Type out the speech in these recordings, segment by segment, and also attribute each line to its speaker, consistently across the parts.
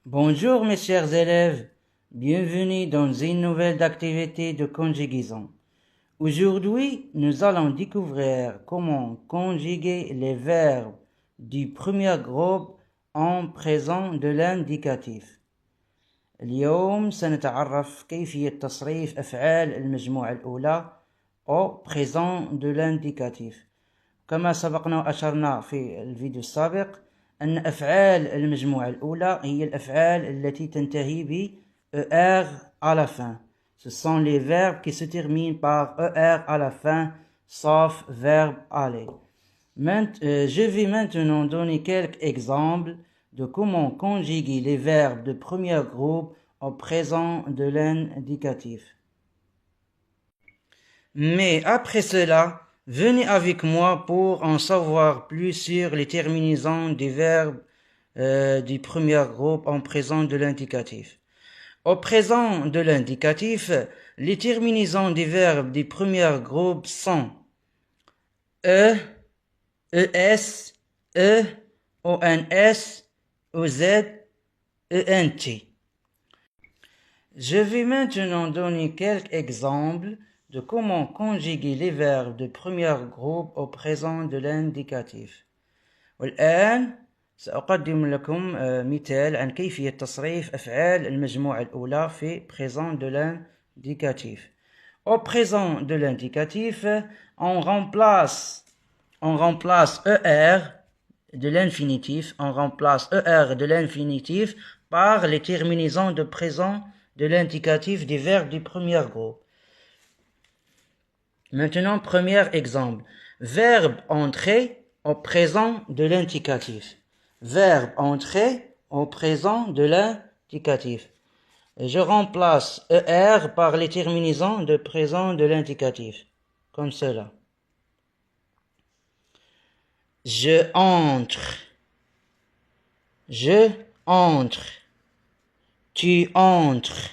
Speaker 1: Bonjour mes chers élèves, bienvenue dans une nouvelle activité de conjugaison. Aujourd'hui, nous allons découvrir comment conjuguer les verbes du premier groupe en présent de l'indicatif. اليوم سنتعرف كيفية تصريف أفعال المجموعة الأولى au présent de l'indicatif. كما سبقنا وأشرنا في الفيديو السابق أن أفعال المجموعة الأولى هي الأفعال التي تنتهي ب ER à la fin. Ce sont les verbes qui se terminent par ER à la fin, sauf verbe aller. Je vais maintenant donner quelques exemples de comment conjuguer les verbes de premier groupe au présent de l'indicatif. Mais après cela, venez avec moi pour en savoir plus sur les terminaisons des verbes du premier groupe en présent de l'indicatif. Au présent de l'indicatif, les terminaisons des verbes du premier groupe sont E, ES, E, ONS, OZ, ENT. Je vais maintenant donner quelques exemples de comment conjuguer les verbes de premier groupe au présent de l'indicatif. والآن سأقدم لكم مثال عن كيفية تصريف أفعال المجموعة الأولى في présent de l'indicatif. Au présent de l'indicatif, on remplace ER de l'infinitif, par les terminaisons de présent de l'indicatif des verbes du premier groupe. Maintenant, premier exemple. Verbe entrer au présent de l'indicatif. Verbe entrer au présent de l'indicatif. Je remplace ER par les terminaisons de présent de l'indicatif. Comme cela. Je entre. Je entre. Tu entres.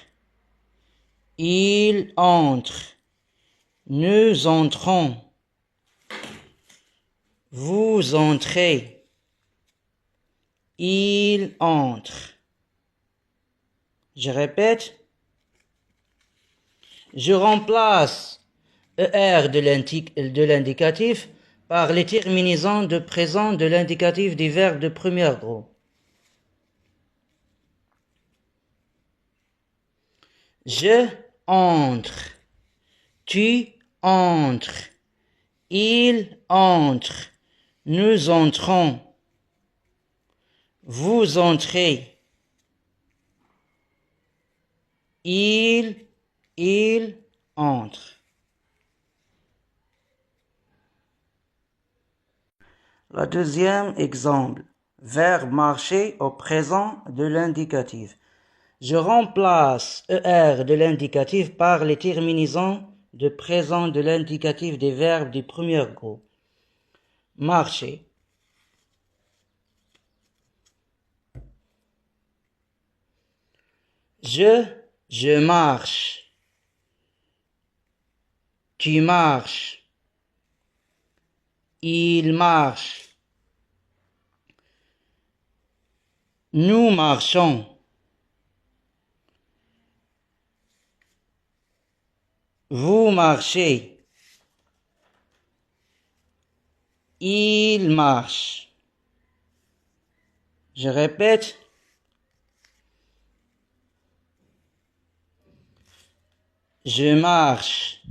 Speaker 1: Il entre. Nous entrons. Vous entrez. Il entre. Je répète. Je remplace ER de l'indicatif par les terminaisons de présent de l'indicatif des verbes de premier groupe. Je entre. Tu entres. Il entre. Nous entrons. Vous entrez. Il entre. Le deuxième exemple. Verbe marcher au présent de l'indicatif. Je remplace ER de l'indicatif par les terminaisons de présent de l'indicatif des verbes du premier groupe. Marcher. Je marche. Tu marches. Il marche. Nous marchons. Vous marchez. Il marche. Je répète. Je marche.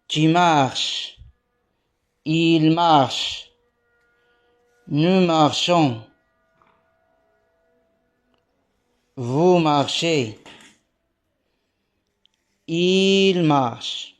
Speaker 1: Tu marches. Il marche. Nous marchons. Vous marchez. Il marche.